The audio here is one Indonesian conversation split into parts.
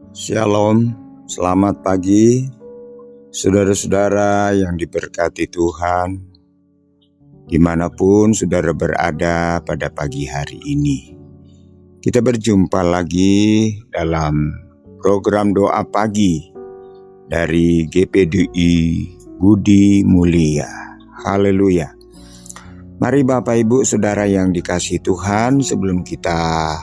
Shalom, selamat pagi saudara-saudara yang diberkati Tuhan, dimanapun saudara berada pada pagi hari ini. Kita berjumpa lagi dalam program doa pagi dari GPDI Budi Mulia. Haleluya. Mari Bapak Ibu Saudara yang dikasihi Tuhan, sebelum kita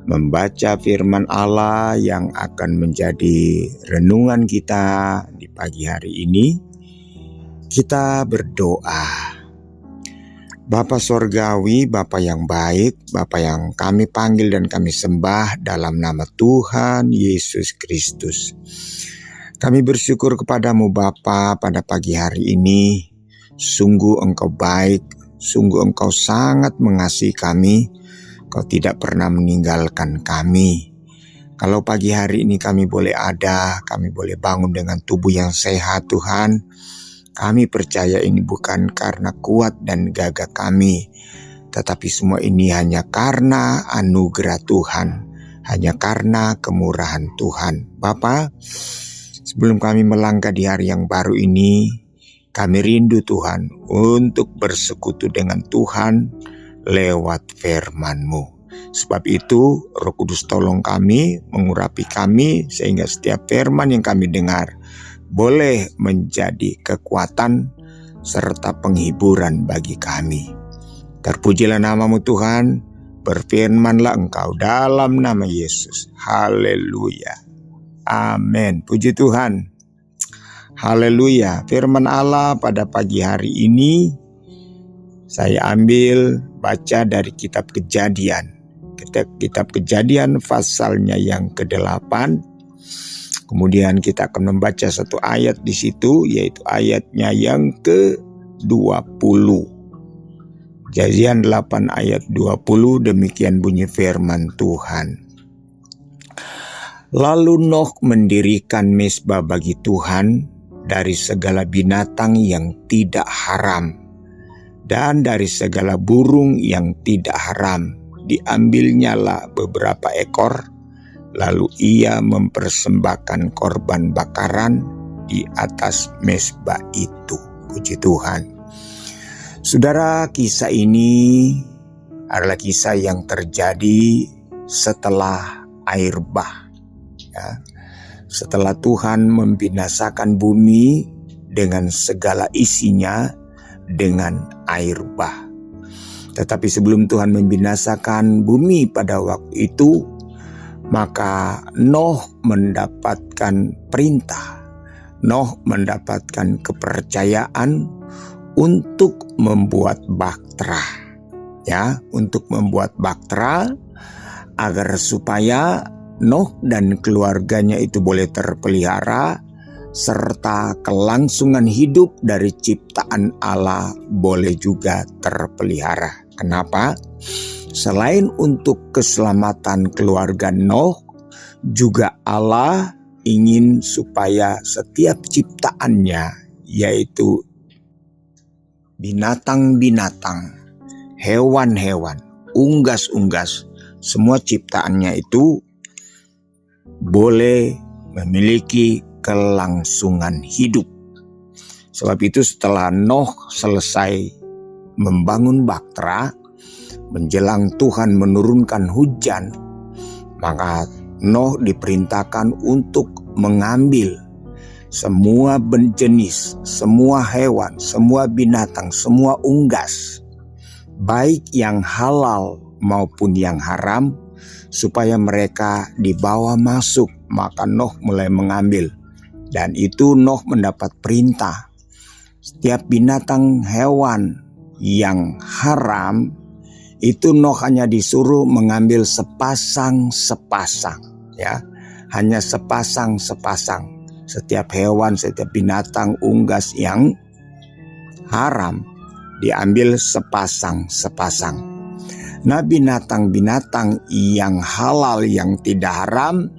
membaca firman Allah yang akan menjadi renungan kita di pagi hari ini, kita berdoa. Bapa Sorgawi, Bapa yang baik, Bapa yang kami panggil dan kami sembah dalam nama Tuhan Yesus Kristus. Kami bersyukur kepadamu Bapa pada pagi hari ini. Sungguh Engkau baik, sungguh Engkau sangat mengasihi kami. Kau tidak pernah meninggalkan kami. Kalau pagi hari ini kami boleh ada, kami boleh bangun dengan tubuh yang sehat Tuhan. Kami percaya ini bukan karena kuat dan gagah kami, tetapi semua ini hanya karena anugerah Tuhan, hanya karena kemurahan Tuhan. Bapa, sebelum kami melangkah di hari yang baru ini, kami rindu Tuhan untuk bersekutu dengan Tuhan lewat firman-Mu. Sebab itu Roh Kudus tolong kami, mengurapi kami, sehingga setiap firman yang kami dengar boleh menjadi kekuatan serta penghiburan bagi kami. Terpujilah nama-Mu Tuhan, berfirmanlah Engkau dalam nama Yesus. Haleluya. Amin. Puji Tuhan. Haleluya. Firman Allah pada pagi hari ini saya ambil baca dari kitab Kejadian. Kitab Kejadian pasalnya yang ke-8. Kemudian kita akan membaca satu ayat di situ, yaitu ayatnya yang ke-20. Kejadian 8 ayat 20, demikian bunyi firman Tuhan. Lalu Noh mendirikan mezbah bagi Tuhan dari segala binatang yang tidak haram dan dari segala burung yang tidak haram. Diambilnyalah beberapa ekor, lalu ia mempersembahkan korban bakaran di atas mezbah itu. Puji Tuhan. Saudara, kisah ini adalah kisah yang terjadi setelah air bah. Ya. Setelah Tuhan membinasakan bumi dengan segala isinya dengan air bah. Tetapi sebelum Tuhan membinasakan bumi pada waktu itu, maka Noh mendapatkan perintah. Noh mendapatkan kepercayaan untuk membuat bahtera. Ya, untuk membuat bahtera agar supaya Noh dan keluarganya itu boleh terpelihara, serta kelangsungan hidup dari ciptaan Allah boleh juga terpelihara. Kenapa? Selain untuk keselamatan keluarga Noh, juga Allah ingin supaya setiap ciptaannya, yaitu binatang-binatang, hewan-hewan, unggas-unggas, semua ciptaannya itu boleh memiliki kelangsungan hidup. Sebab itu setelah Noh selesai membangun bahtera, menjelang Tuhan menurunkan hujan, maka Noh diperintahkan untuk mengambil semua jenis, semua hewan, semua binatang, semua unggas, baik yang halal maupun yang haram, supaya mereka dibawa masuk. Maka Noh mulai mengambil, dan itu Noh mendapat perintah. Setiap binatang hewan yang haram itu Noh hanya disuruh mengambil sepasang-sepasang, ya, hanya sepasang-sepasang. Setiap hewan, setiap binatang unggas yang haram diambil sepasang-sepasang. Nah, binatang-binatang yang halal yang tidak haram,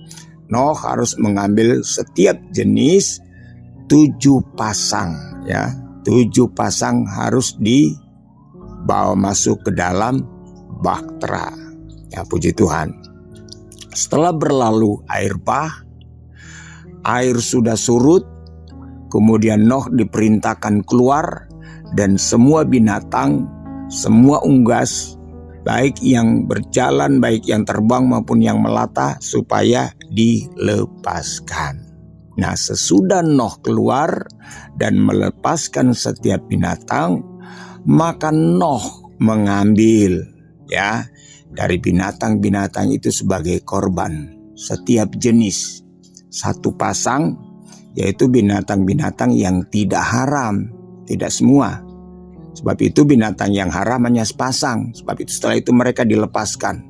Noh harus mengambil setiap jenis 7 pasang, ya, 7 pasang harus dibawa masuk ke dalam bahtera. Ya, puji Tuhan. Setelah berlalu air bah, air sudah surut, kemudian Noh diperintahkan keluar, dan semua binatang, semua unggas, baik yang berjalan, baik yang terbang maupun yang melata, supaya dilepaskan. Nah, sesudah Noh keluar dan melepaskan setiap binatang, maka Noh mengambil dari binatang-binatang itu sebagai korban setiap jenis, satu pasang, yaitu binatang-binatang yang tidak haram, tidak semua. Sebab itu binatang yang haram hanya sepasang, sebab itu setelah itu mereka dilepaskan.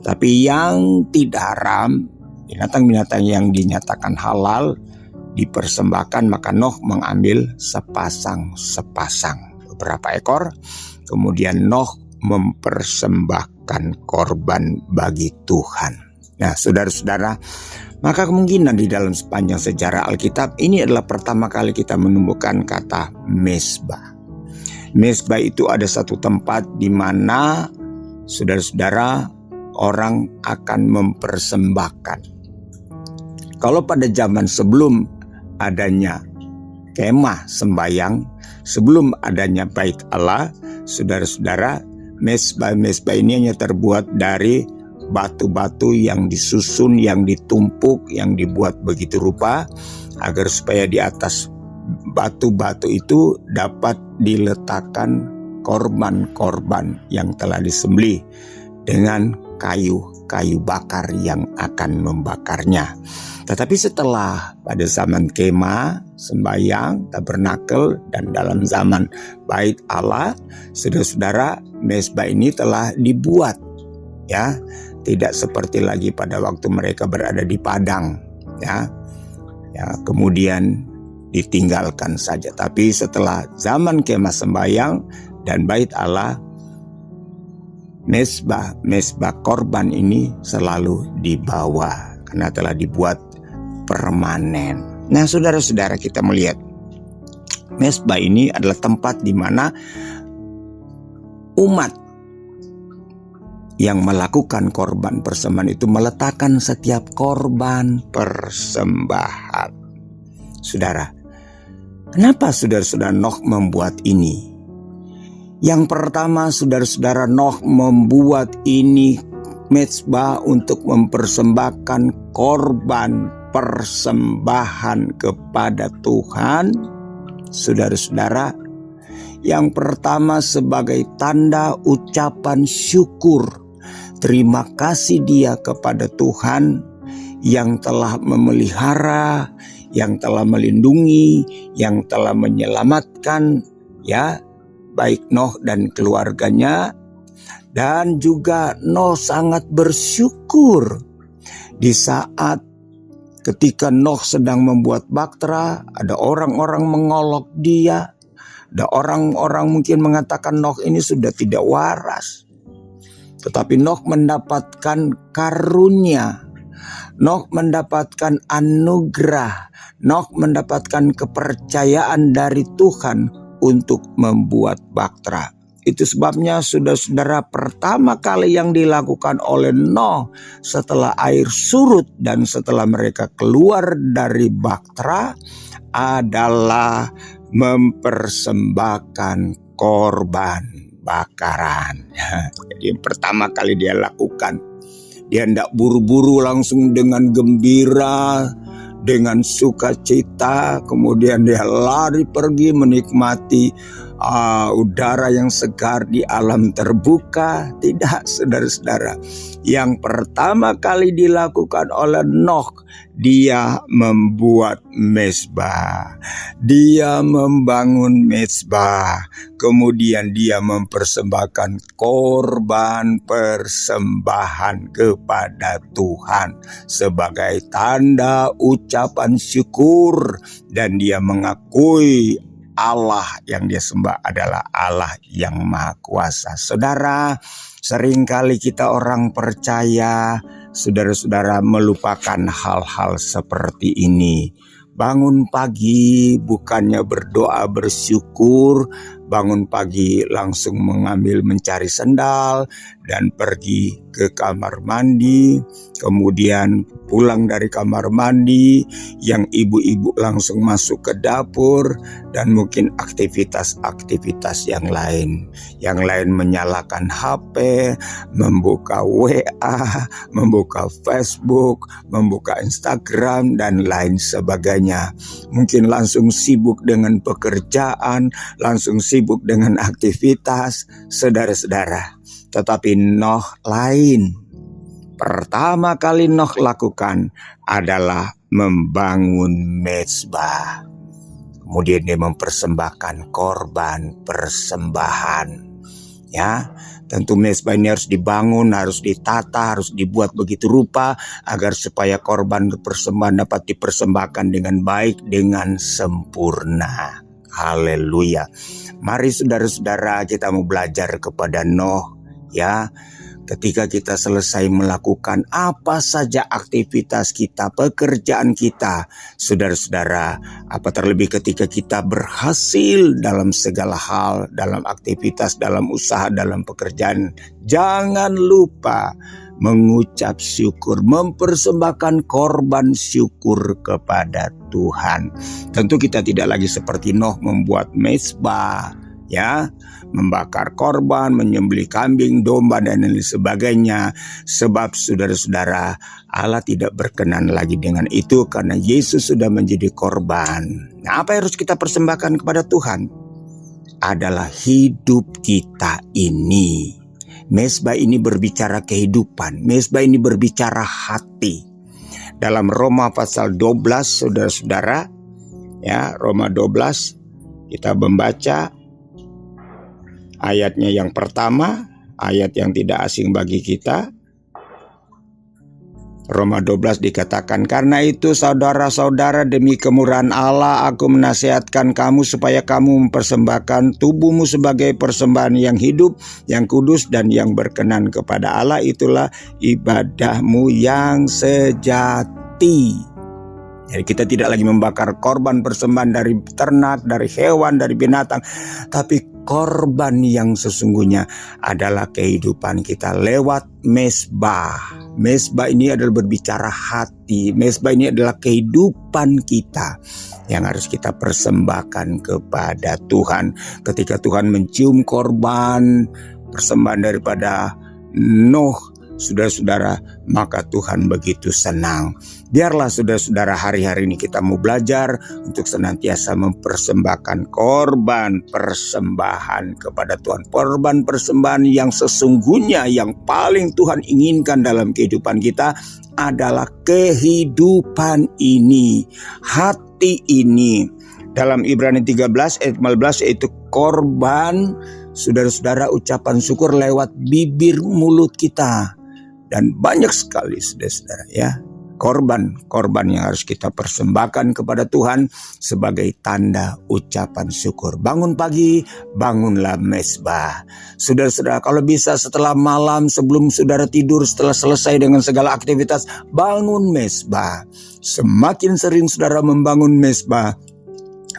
Tetapi yang tidak haram, binatang-binatang yang dinyatakan halal, dipersembahkan, maka Noh mengambil sepasang-sepasang, beberapa ekor. Kemudian Noh mempersembahkan korban bagi Tuhan. Nah, saudara-saudara, maka kemungkinan di dalam sepanjang sejarah Alkitab ini adalah pertama kali kita menemukan kata mezbah. Mezbah itu ada satu tempat di mana saudara-saudara orang akan mempersembahkan. Kalau pada zaman sebelum adanya kemah sembayang, sebelum adanya bait Allah, saudara-saudara, mezbah ini hanya terbuat dari batu-batu yang disusun, yang ditumpuk, yang dibuat begitu rupa agar supaya di atas batu-batu itu dapat diletakkan korban-korban yang telah disembelih dengan kayu bakar yang akan membakarnya. Tetapi setelah pada zaman kemah, sembayang, tabernakel, dan dalam zaman bait Allah, saudara-saudara, mezbah ini telah dibuat, tidak seperti lagi pada waktu mereka berada di padang, kemudian ditinggalkan saja. Tapi setelah zaman kemah sembayang dan bait Allah, mezbah korban ini selalu dibawa karena telah dibuat permanen. Nah, saudara-saudara, kita melihat mezbah ini adalah tempat di mana umat yang melakukan korban persembahan itu meletakkan setiap korban persembahan. Saudara, kenapa saudara-saudara Noh membuat ini? Yang pertama, saudara-saudara, Noh membuat ini mezbah untuk mempersembahkan korban persembahan kepada Tuhan. Saudara-saudara, yang pertama sebagai tanda ucapan syukur, terima kasih dia kepada Tuhan yang telah memelihara, yang telah melindungi, yang telah menyelamatkan baik Noh dan keluarganya. Dan juga Noh sangat bersyukur di saat ketika Noh sedang membuat bahtera, ada orang-orang mengolok dia, ada orang-orang mungkin mengatakan Noh ini sudah tidak waras. Tetapi Noh mendapatkan karunia, Noh mendapatkan anugerah, Noh mendapatkan kepercayaan dari Tuhan untuk membuat bahtera. Itu sebabnya saudara-saudara, pertama kali yang dilakukan oleh Noh setelah air surut dan setelah mereka keluar dari bahtera adalah mempersembahkan korban bakaran. Jadi yang pertama kali dia lakukan, dia tidak buru-buru, langsung dengan gembira, dengan sukacita, kemudian dia lari pergi menikmati udara yang segar di alam terbuka. Tidak, saudara-saudara. Yang pertama kali dilakukan oleh Noh, dia membuat mezbah, dia membangun mezbah, kemudian dia mempersembahkan korban persembahan kepada Tuhan sebagai tanda ucapan syukur, dan dia mengakui Allah yang dia sembah adalah Allah yang Maha Kuasa. Saudara, seringkali kita orang percaya, saudara-saudara, melupakan hal-hal seperti ini. Bangun pagi bukannya berdoa bersyukur, bangun pagi langsung mencari sendal dan pergi ke kamar mandi, kemudian pulang dari kamar mandi, yang ibu-ibu langsung masuk ke dapur, dan mungkin aktivitas-aktivitas yang lain. Yang lain menyalakan HP, membuka WA, membuka Facebook, membuka Instagram, dan lain sebagainya. Mungkin langsung sibuk dengan pekerjaan, langsung sibuk dengan aktivitas, saudara-saudara. Tetapi Noh lain. Pertama kali Noh lakukan adalah membangun mezbah. Kemudian dia mempersembahkan korban persembahan. Ya, tentu mezbah ini harus dibangun, harus ditata, harus dibuat begitu rupa agar supaya korban persembahan dapat dipersembahkan dengan baik, dengan sempurna. Haleluya. Mari saudara-saudara, kita mau belajar kepada Noh, ya. Ketika kita selesai melakukan apa saja aktivitas kita, pekerjaan kita, saudara-saudara, apa terlebih ketika kita berhasil dalam segala hal, dalam aktivitas, dalam usaha, dalam pekerjaan, jangan lupa mengucap syukur, mempersembahkan korban syukur kepada Tuhan. Tentu kita tidak lagi seperti Noh membuat mezbah, ya, membakar korban, menyembelih kambing, domba, dan lain sebagainya. Sebab saudara-saudara, Allah tidak berkenan lagi dengan itu karena Yesus sudah menjadi korban. Nah, apa yang harus kita persembahkan kepada Tuhan? Adalah hidup kita ini. Mezbah ini berbicara kehidupan. Mezbah ini berbicara hati. Dalam Roma pasal 12, saudara-saudara, ya, Roma 12, kita membaca ayatnya yang pertama, ayat yang tidak asing bagi kita. Roma 12 dikatakan, karena itu saudara-saudara, demi kemurahan Allah aku menasihatkan kamu supaya kamu mempersembahkan tubuhmu sebagai persembahan yang hidup, yang kudus, dan yang berkenan kepada Allah. Itulah ibadahmu yang sejati. Jadi kita tidak lagi membakar korban persembahan dari ternak, dari hewan, dari binatang, tapi korban yang sesungguhnya adalah kehidupan kita lewat mezbah. Mezbah ini adalah berbicara hati. Mezbah ini adalah kehidupan kita yang harus kita persembahkan kepada Tuhan. Ketika Tuhan mencium korban persembahan daripada Noh, saudara-saudara, maka Tuhan begitu senang. Biarlah saudara-saudara, hari-hari ini kita mau belajar untuk senantiasa mempersembahkan korban persembahan kepada Tuhan. Korban persembahan yang sesungguhnya yang paling Tuhan inginkan dalam kehidupan kita adalah kehidupan ini, hati ini. Dalam Ibrani 13 ayat 15, yaitu korban, saudara-saudara, ucapan syukur lewat bibir mulut kita. Dan banyak sekali saudara-saudara, ya, korban yang harus kita persembahkan kepada Tuhan sebagai tanda ucapan syukur. Bangun pagi, bangunlah mezbah. Saudara-saudara, kalau bisa setelah malam, sebelum saudara tidur, setelah selesai dengan segala aktivitas, bangun mezbah. Semakin sering saudara membangun mezbah,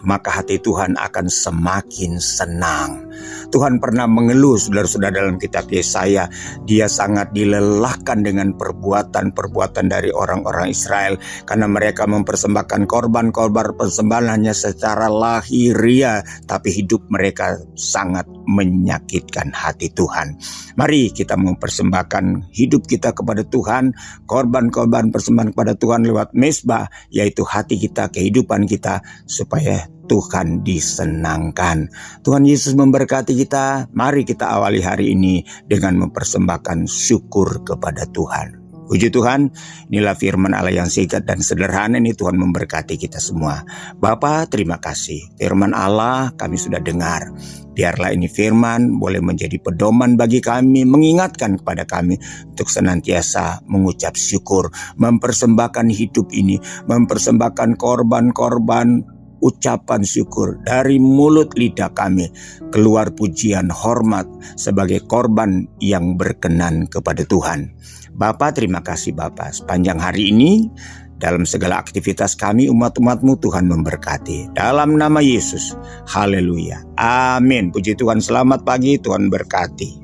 maka hati Tuhan akan semakin senang. Tuhan pernah mengeluh, saudara-saudara, dalam kitab Yesaya. Dia sangat dilelahkan dengan perbuatan-perbuatan dari orang-orang Israel, karena mereka mempersembahkan korban-korban persembahan hanya secara lahiriah, tapi hidup mereka sangat menyakitkan hati Tuhan. Mari kita mempersembahkan hidup kita kepada Tuhan, korban-korban persembahan kepada Tuhan lewat mezbah, yaitu hati kita, kehidupan kita, supaya Tuhan disenangkan. Tuhan Yesus memberkati kita. Mari kita awali hari ini dengan mempersembahkan syukur kepada Tuhan. Puji Tuhan, inilah firman Allah yang singkat dan sederhana ini. Tuhan memberkati kita semua. Bapa, terima kasih. Firman Allah kami sudah dengar. Biarlah ini firman boleh menjadi pedoman bagi kami, mengingatkan kepada kami untuk senantiasa mengucap syukur, mempersembahkan hidup ini, mempersembahkan korban-korban ucapan syukur dari mulut lidah kami, keluar pujian hormat sebagai korban yang berkenan kepada Tuhan. Bapa, terima kasih Bapa. Sepanjang hari ini, dalam segala aktivitas kami, umat-umat-Mu, Tuhan memberkati. Dalam nama Yesus, haleluya, amin. Puji Tuhan, selamat pagi, Tuhan berkati.